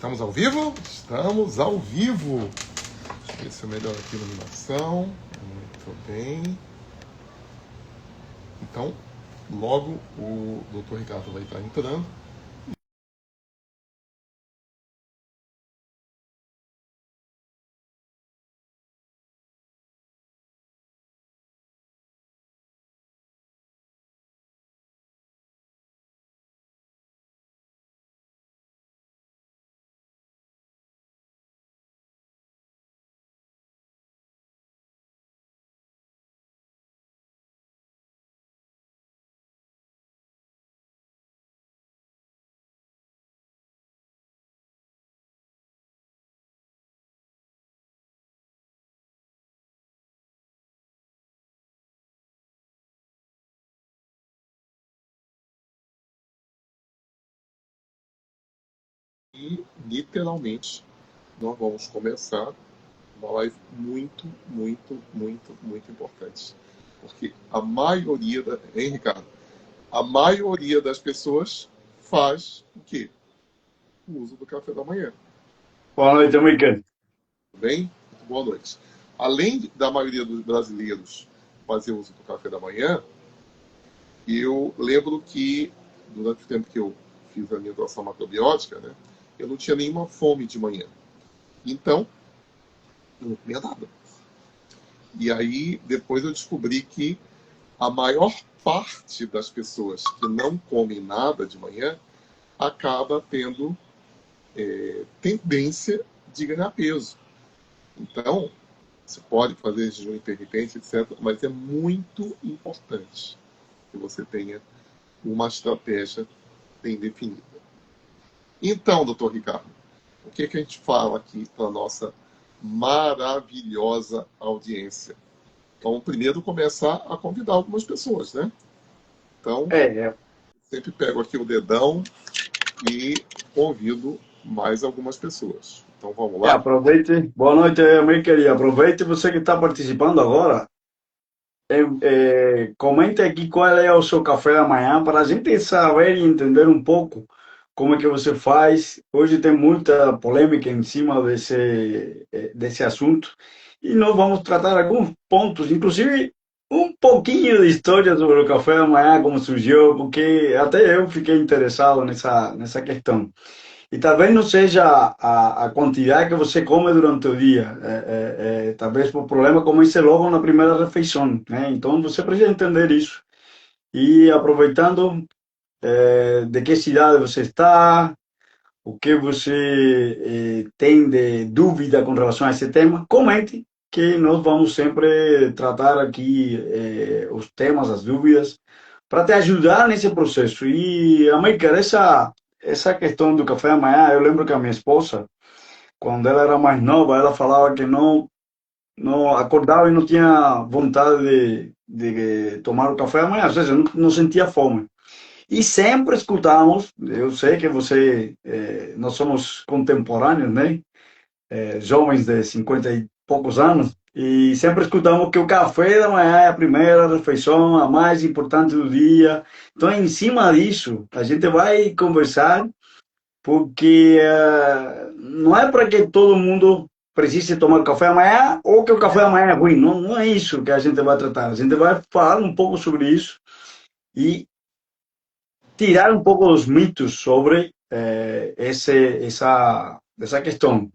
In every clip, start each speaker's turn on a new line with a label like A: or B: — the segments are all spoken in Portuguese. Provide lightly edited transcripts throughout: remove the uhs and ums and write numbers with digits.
A: Estamos ao vivo? Estamos ao vivo. Deixa eu ver se é melhor aqui a iluminação. Muito bem. Então, logo o Dr. Ricardo vai estar entrando. E, literalmente, nós vamos começar uma live muito, muito, muito, muito importante. Porque a maioria, hein, Ricardo? A maioria das pessoas faz o quê? O uso do café da manhã.
B: Boa noite, Michael.
A: Tudo bem? Muito boa noite. Além da maioria dos brasileiros fazer uso do café da manhã, eu lembro que, durante o tempo que eu fiz a minha doação macrobiótica, né, eu não tinha nenhuma fome de manhã. Então, eu não comia nada. E aí, depois eu descobri que a maior parte das pessoas que não comem nada de manhã acaba tendo tendência de ganhar peso. Então, você pode fazer jejum intermitente, etc., mas é muito importante que você tenha uma estratégia bem definida. Então, doutor Ricardo, o que a gente fala aqui para a nossa maravilhosa audiência? Então, primeiro começar a convidar algumas pessoas, né? Então,
B: É,
A: sempre pego aqui o dedão e convido mais algumas pessoas. Então, vamos lá?
B: aproveite. Boa noite, Michael. E aproveite você que está participando agora. Comente aqui qual é o seu café da manhã para a gente saber e entender um pouco como é que você faz. Hoje tem muita polêmica em cima desse assunto e nós vamos tratar alguns pontos, inclusive um pouquinho de história sobre o café da manhã, como surgiu, porque até eu fiquei interessado nessa questão. E talvez não seja a quantidade que você come durante o dia. Talvez o problema comece logo na primeira refeição, né? Então você precisa entender isso. E aproveitando, de que cidade você está, o que você tem de dúvida com relação a esse tema, comente, que nós vamos sempre tratar aqui os temas, as dúvidas, para te ajudar nesse processo. E, América, essa questão do café da manhã, eu lembro que a minha esposa, quando ela era mais nova, ela falava que não acordava e não tinha vontade de tomar o café da manhã, ou seja, não sentia fome. E sempre escutamos, eu sei que nós somos contemporâneos, né? Jovens de 50 e poucos anos, e sempre escutamos que o café da manhã é a primeira refeição, a mais importante do dia. Então, em cima disso, a gente vai conversar, porque não é para que todo mundo precise tomar café da manhã ou que o café da manhã é ruim. Não é isso que a gente vai tratar. A gente vai falar um pouco sobre isso e tirar um pouco dos mitos sobre essa questão.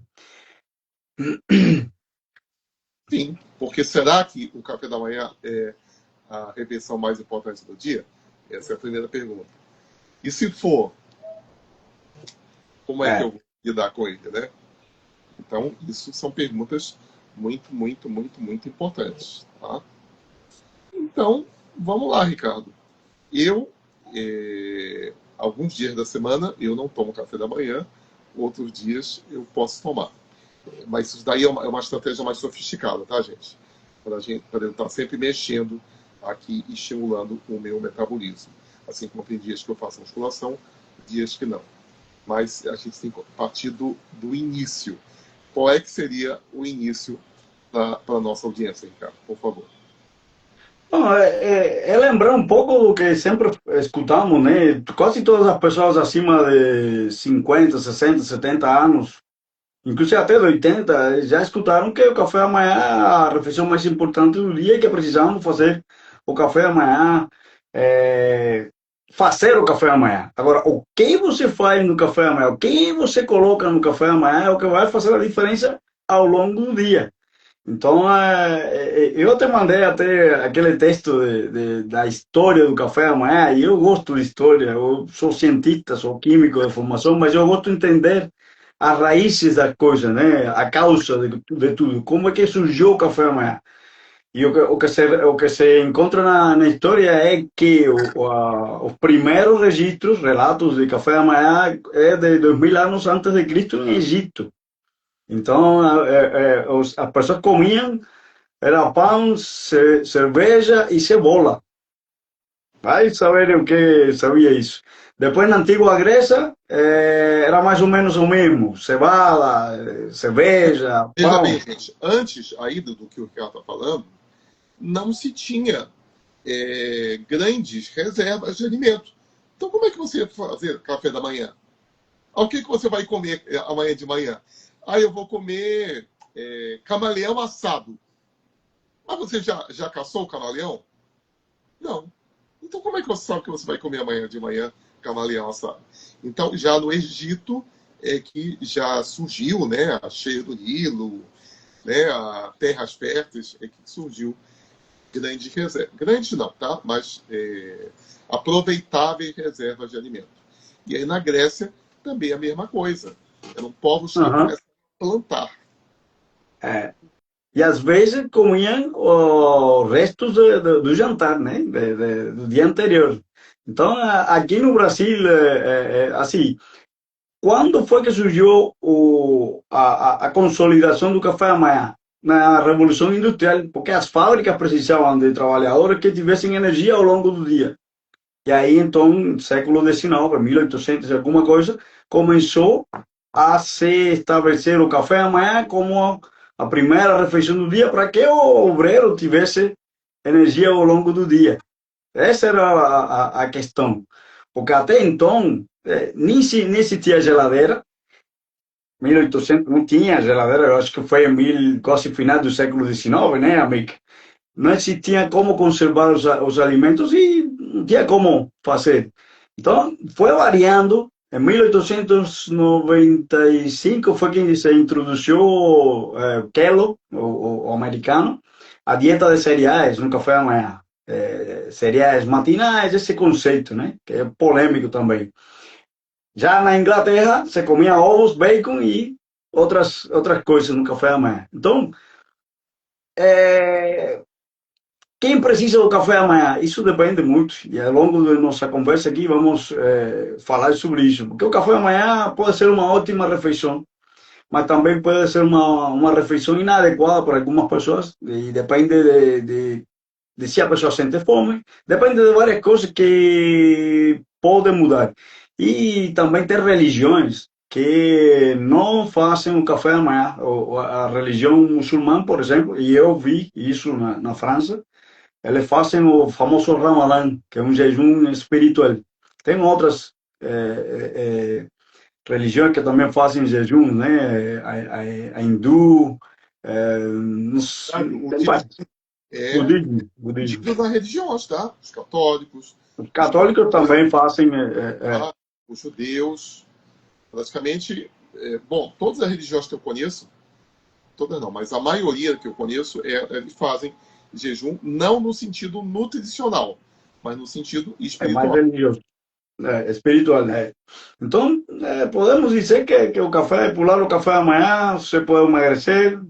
A: Sim, porque será que o café da manhã é a refeição mais importante do dia? Essa é a primeira pergunta. E se for, como é que
B: É,
A: eu vou lidar com ele, né? Então, isso são perguntas muito, muito, muito, muito importantes, tá? Então, vamos lá, Ricardo. Eu, alguns dias da semana, eu não tomo café da manhã, outros dias eu posso tomar. Mas isso daí é uma estratégia mais sofisticada, tá, gente? Para eu estar sempre mexendo aqui e estimulando o meu metabolismo. Assim como tem dias que eu faço musculação, dias que não. Mas a gente tem que partir do início. Qual é que seria o início para a nossa audiência, Ricardo? Por favor.
B: Não, é lembrar um pouco do que sempre escutamos, né? Quase todas as pessoas acima de 50, 60, 70 anos, inclusive até de 80, já escutaram que o café da manhã é a refeição mais importante do dia e que precisamos fazer o café da manhã, é, fazer o café da manhã. Agora, o que você faz no café da manhã, o que você coloca no café da manhã é o que vai fazer a diferença ao longo do dia. Então, eu te mandei até aquele texto da história do café da manhã, e eu gosto de história, eu sou cientista, sou químico de formação, mas eu gosto de entender as raízes das coisas, né? A causa de tudo, como é que surgiu o café da manhã. E o que se encontra na história é que os primeiros registros, relatos de café da manhã é de 2000 anos antes de Cristo em Egito. Então, as pessoas comiam era pão, cerveja e cebola. Vai saber o que sabia isso. Depois, na antiga Grécia, era mais ou menos o mesmo. Cevada, cerveja,
A: Veja bem,
B: pão.
A: gente, antes aí do que o Ricardo está falando, não se tinha grandes reservas de alimento. Então, como é que você ia fazer café da manhã? O que você vai comer amanhã de manhã? Ah, eu vou comer camaleão assado. Mas você já caçou o camaleão? Não. Então, como é que você sabe que você vai comer amanhã de manhã camaleão assado? Então, já no Egito é que já surgiu, né, a cheia do Nilo, né, a terras férteis, é que surgiu grandes reservas. Grandes não, tá? Mas aproveitáveis reservas de alimento. E aí na Grécia também a mesma coisa. Eram povos que
B: Aham.
A: começam a plantar.
B: É. E às vezes comiam os restos do jantar, né? Do dia anterior. Então, aqui no Brasil, assim, quando foi que surgiu a consolidação do café da manhã? Na Revolução Industrial, porque as fábricas precisavam de trabalhadores que tivessem energia ao longo do dia. E aí, então, século XIX, 1800 e alguma coisa, começou a se estabelecer o café da manhã como a primeira refeição do dia para que o obreiro tivesse energia ao longo do dia. Essa era a questão. Porque até então, nem existia geladeira, 1800 não tinha geladeira, eu acho que foi em quase final do século XIX, né, amigo? Não existia como conservar os alimentos e não tinha como fazer. Então, foi variando. Em 1895 foi que se introduziu Kellogg, o americano, a dieta de cereais no café da manhã. Cereais matinais, esse conceito, né? Que é polêmico também. Já na Inglaterra, se comia ovos, bacon e outras coisas no café da manhã. Então, é, quem precisa do café da manhã? Isso depende muito. E ao longo da nossa conversa aqui vamos falar sobre isso. Porque o café da manhã pode ser uma ótima refeição, mas também pode ser uma refeição inadequada para algumas pessoas. E depende de se a pessoa sente fome. Depende de várias coisas que podem mudar. E também tem religiões que não fazem o café da manhã. A religião muçulmana, por exemplo, e eu vi isso na França, eles fazem o famoso Ramadã, que é um jejum espiritual. Tem outras religiões que também fazem jejum, né? A hindu,
A: Sabe? O
B: tem
A: jejum
B: vários.
A: é
B: Budismo.
A: digno das religiões, tá? Os católicos,
B: Os
A: os
B: católicos
A: protestantes,
B: também fazem.
A: tá? Os judeus, praticamente, bom, todas as religiões que eu conheço, todas não, mas a maioria que eu conheço, eles fazem jejum não no sentido nutricional, mas no sentido
B: Mais
A: espiritual.
B: religioso, espiritual. Então, podemos dizer que o café, pular o café da manhã, você pode emagrecer,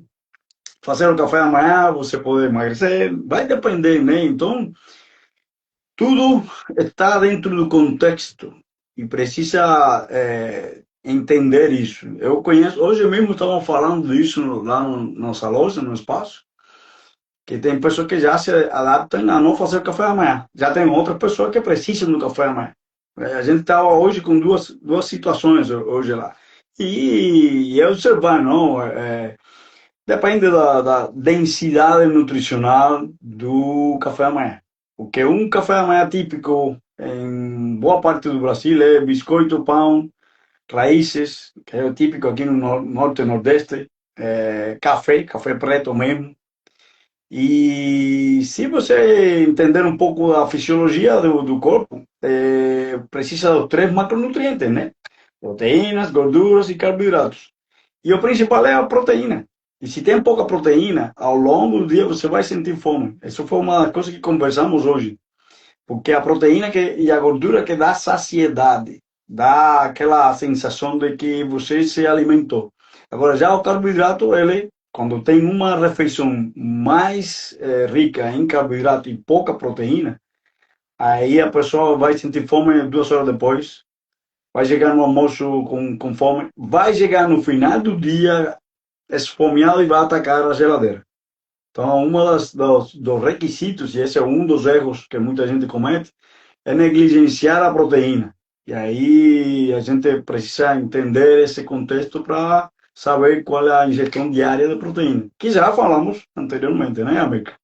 B: fazer o café da manhã, você pode emagrecer, vai depender, né? Então, tudo está dentro do contexto e precisa entender isso. Eu conheço, hoje mesmo estamos falando disso lá na nossa loja, no espaço, que tem pessoas que já se adaptam a não fazer café da manhã. Já tem outras pessoas que precisam do café da manhã. A gente está hoje com duas situações hoje lá. E é observar, não? Depende da densidade nutricional do café da manhã. Porque um café da manhã típico em boa parte do Brasil é biscoito, pão, raízes, que é o típico aqui no norte e nordeste, café preto mesmo. E se você entender um pouco da fisiologia do corpo, precisa dos três macronutrientes, né? Proteínas, gorduras e carboidratos. E o principal é a proteína. E se tem pouca proteína, ao longo do dia você vai sentir fome. Isso foi uma das coisas que conversamos hoje. Porque a proteína e a gordura que dá saciedade, dá aquela sensação de que você se alimentou. Agora, já o carboidrato, ele, quando tem uma refeição mais rica em carboidrato e pouca proteína, aí a pessoa vai sentir fome 2 horas depois, vai chegar no almoço com fome, vai chegar no final do dia esfomeado e vai atacar a geladeira. Então, dos requisitos, e esse é um dos erros que muita gente comete, é negligenciar a proteína. E aí a gente precisa entender esse contexto para saber qual é a ingestão diária de proteína, que já falamos anteriormente, né, América?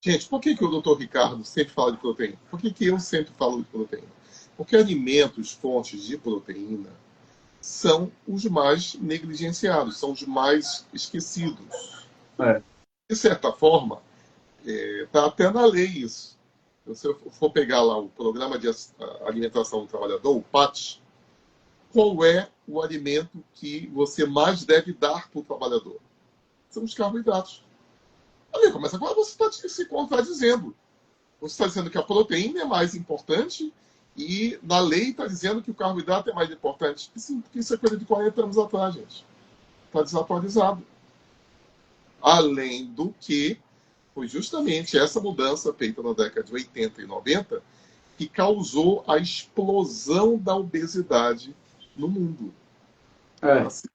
A: Gente, por que o doutor Ricardo sempre fala de proteína? Por que eu sempre falo de proteína? Porque alimentos, fontes de proteína, são os mais negligenciados, são os mais esquecidos.
B: É,
A: De certa forma, está até na lei isso. Se você for pegar lá o Programa de Alimentação do Trabalhador, o PAT, qual é o alimento que você mais deve dar para o trabalhador? São os carboidratos. Amigo, mas agora você está se contradizendo. Você está dizendo que a proteína é mais importante e na lei está dizendo que o carboidrato é mais importante. Sim, porque isso é coisa de 40 anos atrás, gente. Está desatualizado. Além do que foi justamente essa mudança feita na década de 80 e 90 que causou a explosão da obesidade no mundo.
B: é,
A: Assim,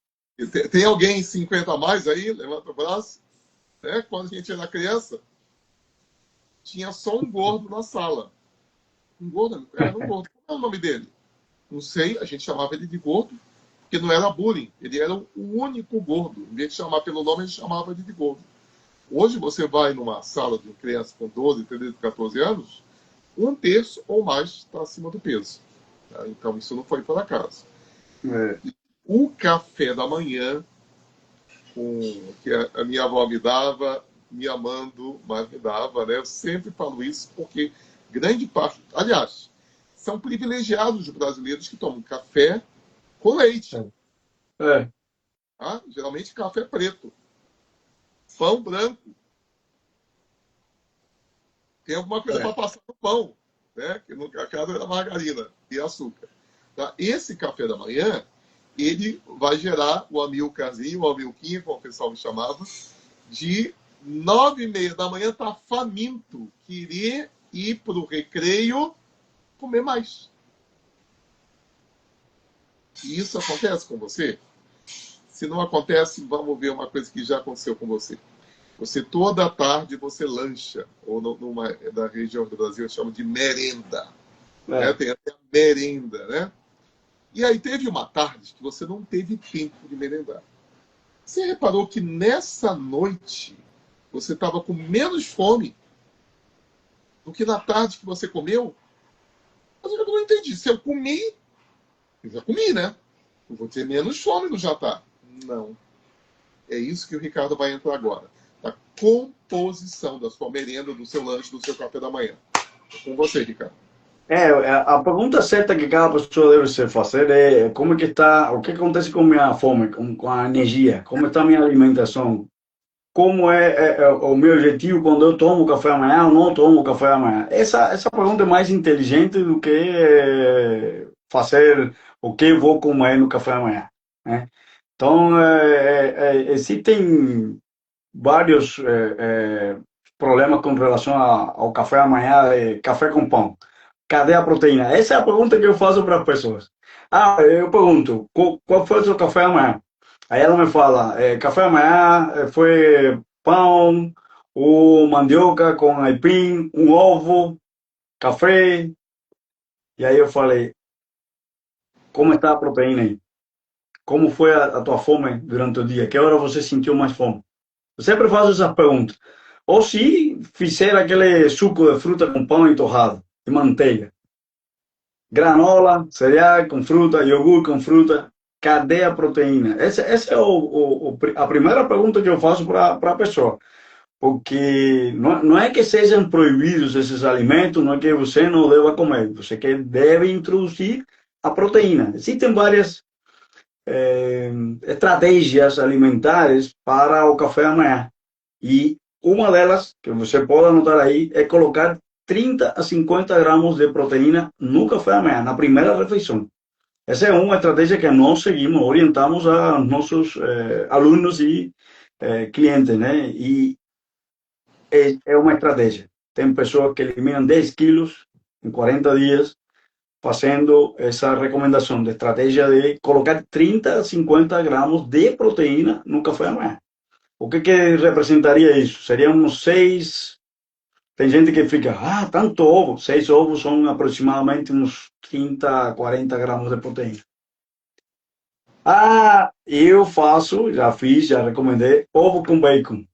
A: tem alguém 50 a mais aí? Levanta o braço. Quando a gente era criança, tinha só um gordo na sala. Um gordo? Era um gordo. Qual é o nome dele? Não sei, a gente chamava ele de gordo, porque não era bullying. Ele era o único gordo. Em vez de chamar pelo nome, a gente chamava ele de gordo. Hoje você vai numa sala de uma criança com 12, 13, 14 anos, um terço ou mais está acima do peso. Tá? Então isso não foi por acaso.
B: é,
A: O café da manhã, que a minha avó me dava, me amando, mas me dava, né? Eu sempre falo isso porque grande parte, aliás, são privilegiados os brasileiros que tomam café com leite.
B: é,
A: Tá? Geralmente café preto. Pão branco. Tem alguma coisa para
B: é,
A: passar no pão, né? Que no caso era margarina e açúcar. Tá? Esse café da manhã, ele vai gerar o amilcarzinho, o amilquinho, como o pessoal me chamava, de 9h30 da manhã, tá faminto, querer ir para o recreio comer mais. E isso acontece com você? Se não acontece, vamos ver uma coisa que já aconteceu com você. Você toda tarde você lancha, ou numa da região do Brasil chama de merenda. Né?
B: é.
A: Tem até a merenda, né? E aí teve uma tarde que você não teve tempo de merendar. Você reparou que nessa noite você estava com menos fome do que na tarde que você comeu? Mas eu não entendi. Se eu comi, eu já comi, né? Eu vou ter menos fome no jantar. Não. É isso que o Ricardo vai entrar agora. A composição da sua merenda, do seu lanche, do seu café da manhã. É com você, Ricardo.
B: A pergunta certa que cada pessoa deve se fazer é como é que está, o que acontece com minha fome, com a energia, como está a minha alimentação, como é o meu objetivo quando eu tomo café da manhã ou não tomo café da manhã. Essa pergunta é mais inteligente do que fazer o que eu vou comer no café da manhã, né? Então, existem vários problemas com relação ao café da manhã, café com pão. Cadê a proteína? Essa é a pergunta que eu faço para as pessoas. Ah, eu pergunto, qual foi o seu café amanhã? Aí ela me fala, café amanhã foi pão, ou mandioca com aipim, um ovo, café. E aí eu falei, como está a proteína aí? como foi a tua fome durante o dia? Que hora você sentiu mais fome? Eu sempre faço essas perguntas. Ou se fizer aquele suco de fruta com pão e torrado, e manteiga. Granola, cereal com fruta, iogurte com fruta, cadê a proteína? Essa é a primeira pergunta que eu faço para a pessoa. Porque não é que sejam proibidos esses alimentos, não é que você não deva comer, você que deve introduzir a proteína. Existem várias estratégias alimentares para o café da manhã. E uma delas, que você pode anotar aí, é colocar 30 a 50 gramas de proteína no café da manhã, na primeira refeição. Essa é uma estratégia que nós seguimos, orientamos a nossos alunos e clientes, né? E é uma estratégia. Tem pessoas que eliminam 10 quilos em 40 dias, fazendo essa recomendação de estratégia de colocar 30 a 50 gramas de proteína no café da manhã. O que representaria isso? Seriam uns 6. Tem gente que fica, tanto ovo. 6 ovos são aproximadamente uns 30 a 40 gramas de proteína. Eu faço, já fiz, já recomendei, ovo com bacon.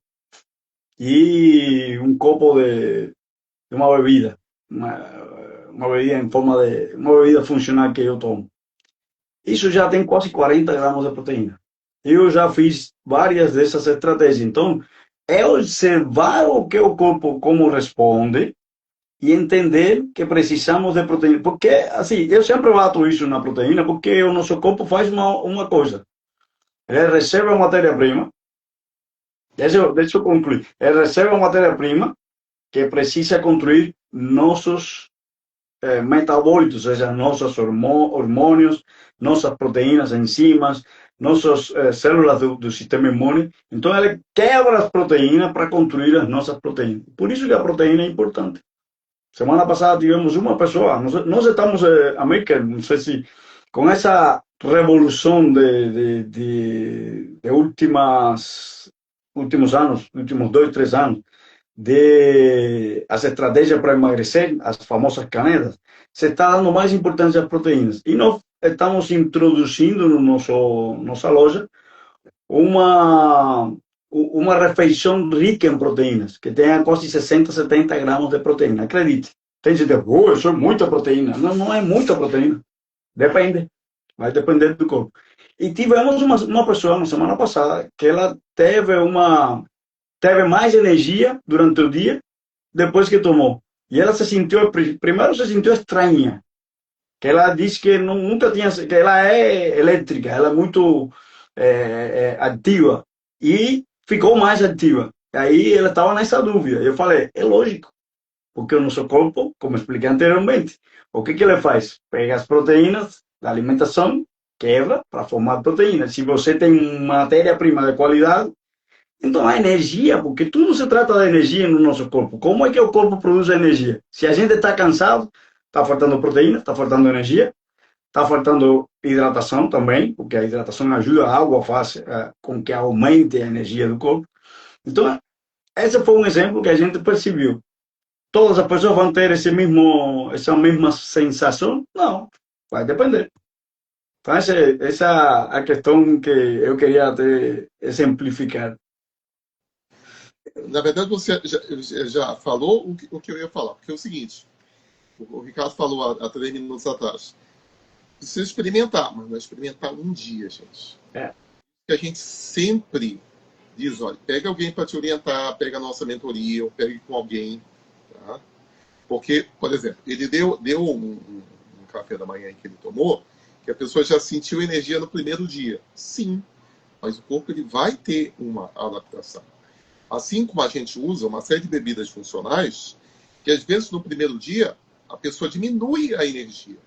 B: E um copo de uma bebida. Uma bebida em forma de. Uma bebida funcional que eu tomo. Isso já tem quase 40 gramas de proteína. Eu já fiz várias dessas estratégias. Então, é observar o que o corpo como responde e entender que precisamos de proteína. Porque, assim, eu sempre bato isso na proteína, porque o nosso corpo faz uma coisa. Ele recebe a matéria-prima. Deixa eu concluir. Ele recebe a matéria-prima que precisa construir nossos metabólitos, ou seja, nossos hormônios, nossas proteínas, enzimas, nossas células do sistema imune. Então, ele quebra as proteínas para construir as nossas proteínas. Por isso que a proteína é importante. Semana passada tivemos uma pessoa, nós estamos, América, não sei se, com essa revolução de últimos anos, últimos 2, 3 anos, de as estratégias para emagrecer, as famosas canetas, se está dando mais importância às proteínas. E nós estamos introduzindo no nossa loja uma refeição rica em proteínas, que tenha quase 60, 70 gramas de proteína. Acredite. Tem gente que diz, isso é muita proteína. Não, não é muita proteína. Depende. Vai depender do corpo. E tivemos uma pessoa na semana passada que ela teve mais energia durante o dia depois que tomou. E ela primeiro se sentiu estranha, que ela disse que nunca tinha, que ela é elétrica, ela é muito ativa e ficou mais ativa. E aí ela estava nessa dúvida. Eu falei, é lógico, porque o nosso corpo, como expliquei anteriormente, o que ele faz? Pega as proteínas da alimentação, quebra para formar proteína. Se você tem matéria-prima de qualidade, então, a energia, porque tudo se trata da energia no nosso corpo. Como é que o corpo produz energia? Se a gente está cansado, está faltando proteína, está faltando energia, está faltando hidratação também, porque a hidratação ajuda, a água faz com que aumente a energia do corpo. Então, esse foi um exemplo que a gente percebeu. Todas as pessoas vão ter essa mesma sensação? Não, vai depender. Então, essa é a questão que eu queria até exemplificar.
A: Na verdade, você já falou o que eu ia falar, porque é o seguinte, o Ricardo falou há 3 minutos atrás. Precisa experimentar, mas não é experimentar um dia, gente. A gente sempre diz, olha, pega alguém para te orientar, pega a nossa mentoria, ou pegue com alguém, tá? Porque, por exemplo, ele deu um café da manhã que ele tomou, que a pessoa já sentiu energia no primeiro dia. Sim, mas o corpo ele vai ter uma adaptação. Assim como a gente usa uma série de bebidas funcionais, que às vezes no primeiro dia a pessoa diminui a energia.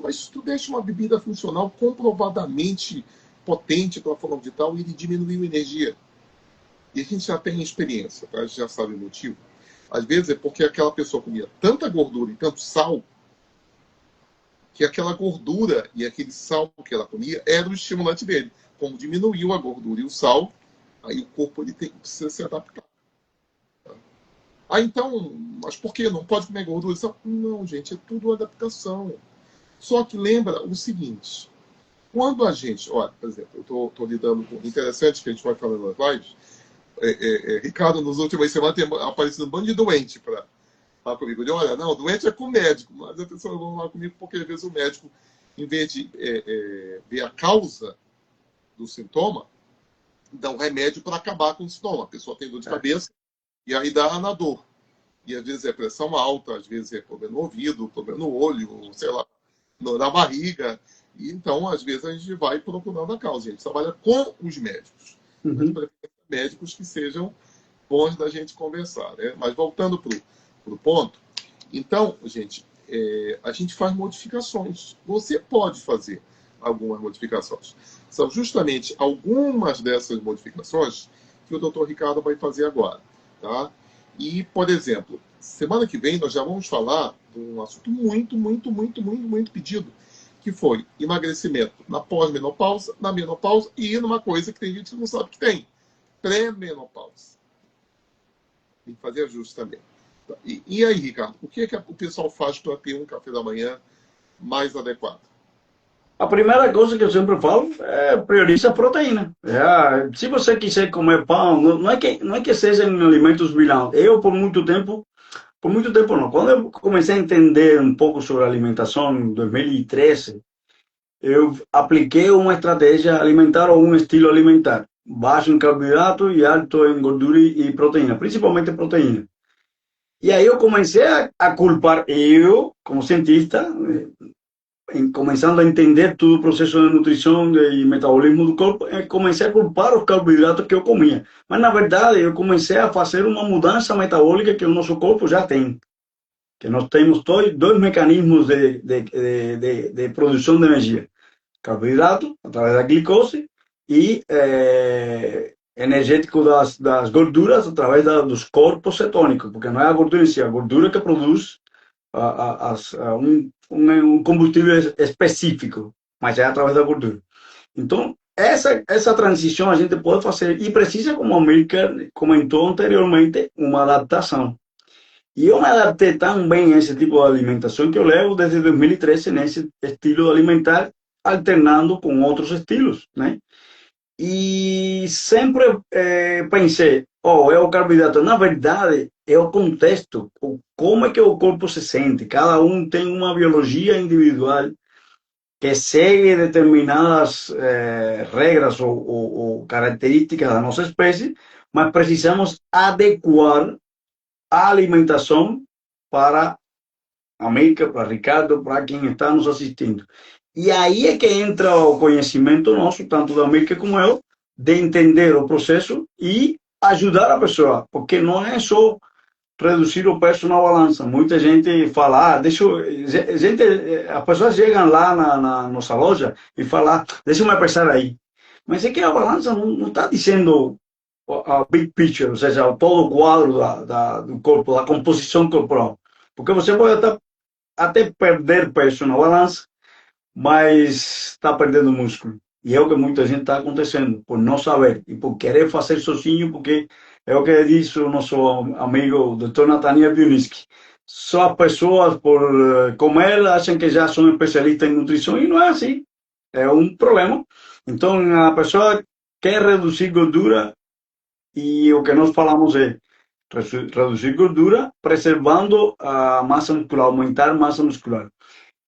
A: Mas se tu deixa uma bebida funcional comprovadamente potente para fulano de tal, ele diminuiu a energia. E a gente já tem experiência, tá? A gente já sabe o motivo. Às vezes é porque aquela pessoa comia tanta gordura e tanto sal, que aquela gordura e aquele sal que ela comia era o estimulante dele. Como diminuiu a gordura e o sal, aí o corpo ele precisa se adaptar. Então, mas por que? Não pode comer gordura? Não, gente, é tudo adaptação. Só que lembra o seguinte, Quando a gente, olha, por exemplo, eu estou lidando com interessante que a gente vai falando nas lives. Ricardo, nas últimas semanas tem aparecido um bando de doente para falar comigo. Eu, olha, não, doente é com o médico, mas atenção, vão falar comigo porque às vezes o médico, em vez de ver a causa do sintoma, dá um remédio para acabar com o sintoma. A pessoa tem dor de cabeça e aí dá na dor. E às vezes é pressão alta, às vezes é problema no ouvido, problema no olho, sei lá, na barriga. E então, às vezes, a gente vai procurando a causa. A gente trabalha com os médicos. Mas médicos que sejam bons da gente conversar. Né? Mas voltando para o ponto, então, gente, a gente faz modificações. Você pode fazer algumas modificações. São justamente algumas dessas modificações que o Dr. Ricardo vai fazer agora. Tá? E, por exemplo, semana que vem nós já vamos falar de um assunto muito pedido, que foi emagrecimento na pós-menopausa, na menopausa e numa coisa que tem gente que não sabe que tem, pré-menopausa. Tem que fazer ajuste também. E aí, Ricardo, o que o pessoal faz para ter um café da manhã mais adequado?
B: A primeira coisa que eu sempre falo é prioriza a proteína. Se você quiser comer pão, não é que sejam alimentos vilãos. Eu, por muito tempo não. Quando eu comecei a entender um pouco sobre alimentação, em 2013, eu apliquei uma estratégia alimentar ou um estilo alimentar, baixo em carboidrato e alto em gordura e proteína, principalmente proteína. E aí eu comecei a culpar, eu, como cientista, começando a entender todo o processo de nutrição e metabolismo do corpo, comecei a culpar os carboidratos que eu comia. Mas, na verdade, eu comecei a fazer uma mudança metabólica que o nosso corpo já tem. Que nós temos dois mecanismos de produção de energia. Carboidrato, através da glicose, e energético das gorduras, através dos corpos cetônicos, porque não é a gordura em si, é a gordura que produz um combustível específico, mas é através da gordura. Então, essa transição a gente pode fazer e precisa, como a América comentou anteriormente, uma adaptação. E eu me adaptei tão bem a esse tipo de alimentação que eu levo desde 2013 nesse estilo alimentar, alternando com outros estilos, né? E sempre pensei, é o carboidrato. Na verdade, é o contexto, como é que o corpo se sente. Cada um tem uma biologia individual que segue determinadas regras ou características da nossa espécie, mas precisamos adequar a alimentação para a América, para Ricardo, para quem está nos assistindo. E aí é que entra o conhecimento nosso, tanto da América como eu, de entender o processo e ajudar a pessoa, porque não é só reduzir o peso na balança. Muita gente fala, as pessoas chegam lá na nossa loja e falam, deixa eu pesar aí. Mas é que a balança não está dizendo a big picture, ou seja, todo o quadro do corpo, da composição corporal. Porque você pode até perder peso na balança, mas está perdendo músculo. E é o que muita gente está acontecendo, por não saber e por querer fazer sozinho, porque é o que diz o nosso amigo Dr. Nathaniel Bioniski. Só as pessoas, por comer, acham que já são especialistas em nutrição e não é assim. É um problema. Então, a pessoa quer reduzir gordura e o que nós falamos é reduzir gordura, preservando a massa muscular, aumentar a massa muscular.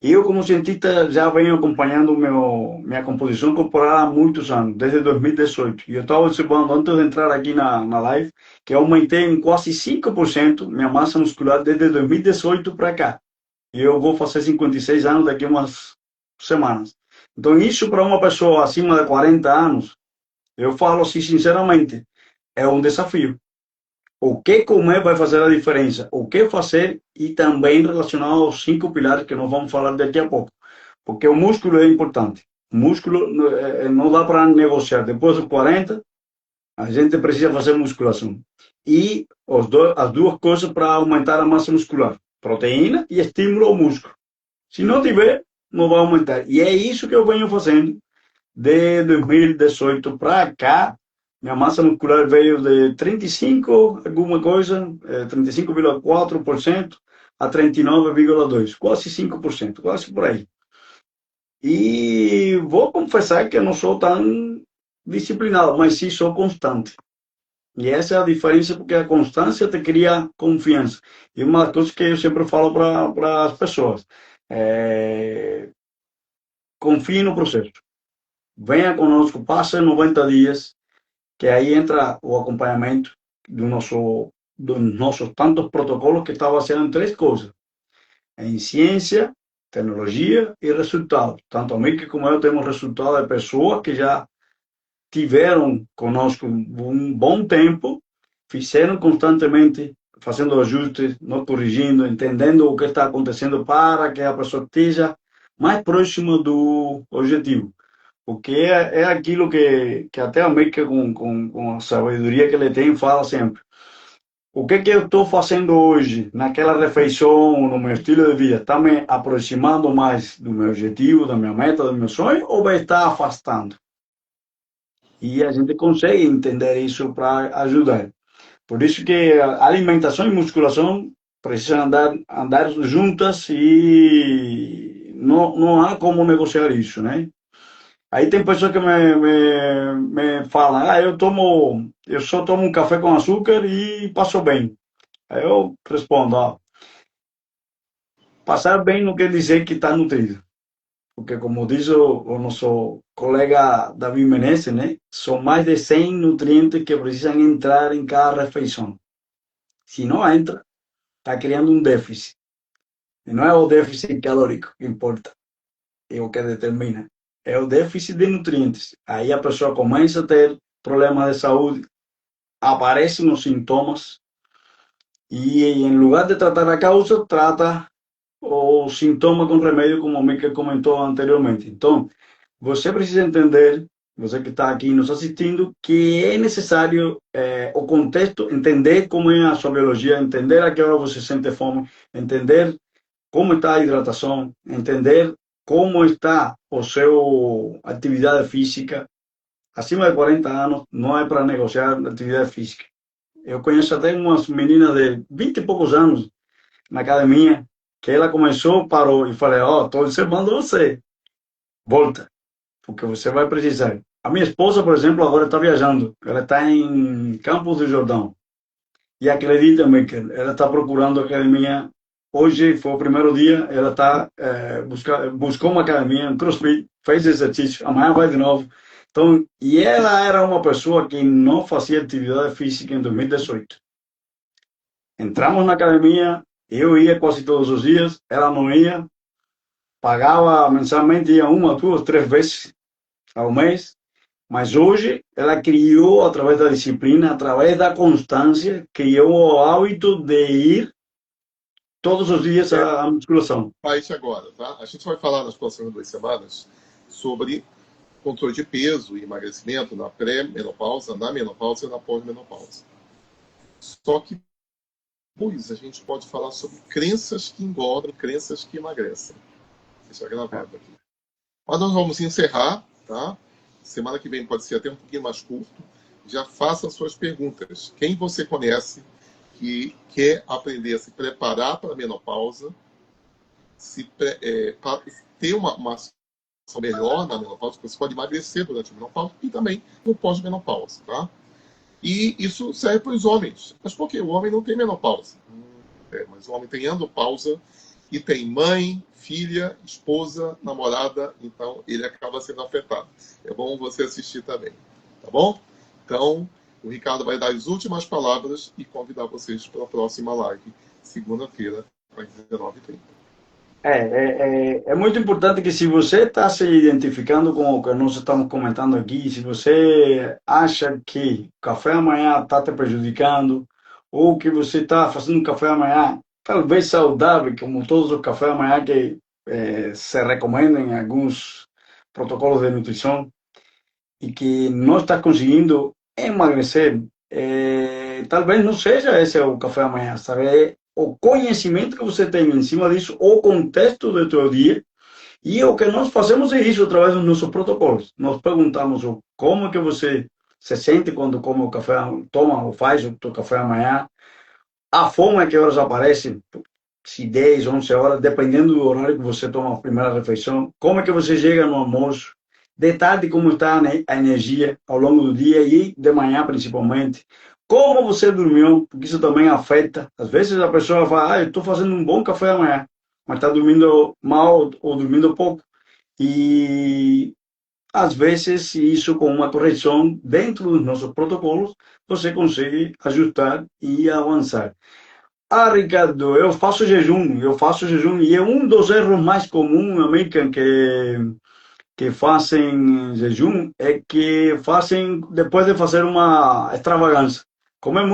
B: Eu, como cientista, já venho acompanhando minha composição corporal há muitos anos, desde 2018. E eu estava observando, antes de entrar aqui na live, que eu aumentei em quase 5% minha massa muscular desde 2018 para cá. E eu vou fazer 56 anos daqui a umas semanas. Então, isso para uma pessoa acima de 40 anos, eu falo assim, sinceramente, é um desafio. O que comer vai fazer a diferença. O que fazer e também relacionado aos 5 pilares que nós vamos falar daqui a pouco. Porque o músculo é importante. O músculo não dá para negociar. Depois dos 40, a gente precisa fazer musculação. E as duas coisas para aumentar a massa muscular. Proteína e estímulo ao músculo. Se não tiver, não vai aumentar. E é isso que eu venho fazendo de 2018 para cá. Minha massa muscular veio de 35, alguma coisa, 35,4% a 39,2%, quase 5%, quase por aí. E vou confessar que eu não sou tão disciplinado, mas sim sou constante. E essa é a diferença, porque a constância te cria confiança. E uma das coisas que eu sempre falo para as pessoas, é, confie no processo. Venha conosco, passe 90 dias, que aí entra o acompanhamento dos nossos tantos protocolos que está baseado em três coisas: em ciência, tecnologia e resultados. Tanto a mim como eu temos resultados de pessoas que já tiveram conosco um bom tempo, fizeram constantemente, fazendo ajustes, nos corrigindo, entendendo o que está acontecendo para que a pessoa esteja mais próxima do objetivo. Porque é aquilo que até a Meika, com a sabedoria que ele tem, fala sempre. O que eu estou fazendo hoje, naquela refeição, no meu estilo de vida, está me aproximando mais do meu objetivo, da minha meta, do meu sonho, ou vai estar afastando? E a gente consegue entender isso para ajudar. Por isso que a alimentação e musculação precisam andar juntas e não há como negociar isso, né? Aí tem pessoas que me falam, eu só tomo um café com açúcar e passo bem. Aí eu respondo, ó, passar bem não quer dizer que está nutrido. Porque, como diz o nosso colega David Menezes, né, são mais de 100 nutrientes que precisam entrar em cada refeição. Se não entra, está criando um déficit. E não é o déficit calórico que importa, é o que determina. É o déficit de nutrientes. Aí a pessoa começa a ter problemas de saúde, aparecem os sintomas, e em lugar de tratar a causa, trata o sintoma com remédio, como o Mikel comentou anteriormente. Então, você precisa entender, você que está aqui nos assistindo, que é necessário o contexto, entender como é a sua biologia, entender a que hora você sente fome, entender como está a hidratação, entender como está o seu atividade física. Acima de 40 anos, não é para negociar atividade física. Eu conheço até umas meninas de 20 e poucos anos na academia, que ela começou, parou e falei, ó, estou observando você, volta, porque você vai precisar. A minha esposa, por exemplo, agora está viajando, ela está em Campos do Jordão, e acredita-me que ela está procurando academia. Hoje foi o primeiro dia, ela está buscou uma academia, um CrossFit, fez exercício, amanhã vai de novo. Então, e ela era uma pessoa que não fazia atividade física em 2018. Entramos na academia, eu ia quase todos os dias, ela não ia, pagava mensalmente, ia uma, duas, três vezes ao mês, mas hoje ela criou, através da disciplina, através da constância, criou o hábito de ir todos os dias
A: É,
B: à musculação.
A: faz agora, tá? A gente vai falar nas próximas 2 semanas sobre controle de peso e emagrecimento na pré-menopausa, na menopausa e na pós-menopausa. Só que depois a gente pode falar sobre crenças que engordam, crenças que emagrecem. Deixa gravado aqui. Mas nós vamos encerrar, tá? Semana que vem pode ser até um pouquinho mais curto. Já faça suas perguntas. Quem você conhece que quer aprender a se preparar para a menopausa, para ter uma ação melhor na menopausa, você pode emagrecer durante a menopausa e também no pós-menopausa, tá? E isso serve para os homens. Mas por quê? O homem não tem menopausa. Mas o homem tem andropausa e tem mãe, filha, esposa, namorada, então ele acaba sendo afetado. É bom você assistir também, tá bom? Então, o Ricardo vai dar as últimas palavras e convidar vocês para a próxima live, segunda-feira, às 19h30.
B: É muito importante que, se você está se identificando com o que nós estamos comentando aqui, se você acha que o café amanhã está te prejudicando, ou que você está fazendo um café amanhã talvez saudável, como todos os cafés amanhã que se recomendam em alguns protocolos de nutrição, e que não está conseguindo emagrecer, talvez não seja esse o café amanhã, sabe? É o conhecimento que você tem em cima disso, o contexto do teu dia, e o que nós fazemos é isso através dos nossos protocolos. Nós perguntamos como que você se sente quando come o café, toma ou faz o teu café amanhã, a fome a que horas aparece, se 10, 11 horas, dependendo do horário que você toma a primeira refeição, como é que você chega no almoço, de tarde como está a energia ao longo do dia e de manhã principalmente, como você dormiu, porque isso também afeta. Às vezes a pessoa fala, eu estou fazendo um bom café da manhã, mas está dormindo mal ou dormindo pouco. E às vezes isso com uma correção dentro dos nossos protocolos, você consegue ajustar e avançar. Ah, Ricardo, eu faço jejum e é um dos erros mais comuns, American, que fazem jejum, é que fazem depois de fazer uma extravagância. Comer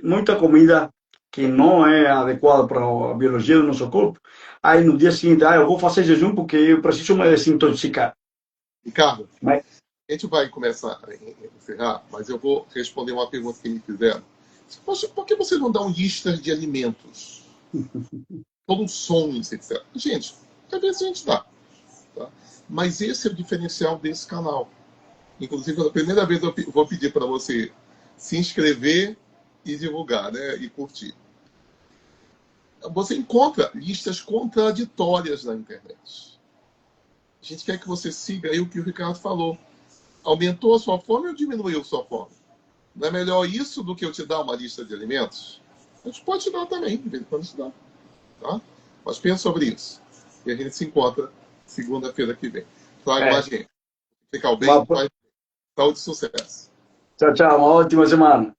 B: muita comida que não é adequada para a biologia do nosso corpo. Aí no dia seguinte, eu vou fazer jejum porque eu preciso me desintoxicar.
A: Ricardo,
B: Mas,
A: a gente vai começar a encerrar, mas eu vou responder uma pergunta que me fizeram. Poxa, por que você não dá uma lista de alimentos? Soluções, etc. Gente, às vezes a gente dá. Tá? Mas esse é o diferencial desse canal. Inclusive, pela primeira vez eu vou pedir para você se inscrever e divulgar, né? E curtir. Você encontra listas contraditórias na internet. A gente quer que você siga aí o que o Ricardo falou. Aumentou a sua fome ou diminuiu a sua fome? Não é melhor isso do que eu te dar uma lista de alimentos? A gente pode te dar também, de vez em quando te dá. Tá? Mas pensa sobre isso. E a gente se encontra segunda-feira que vem. Traga mais gente. Ficar bem,
B: mas,
A: saúde e sucesso.
B: tchau, tchau, uma ótima semana.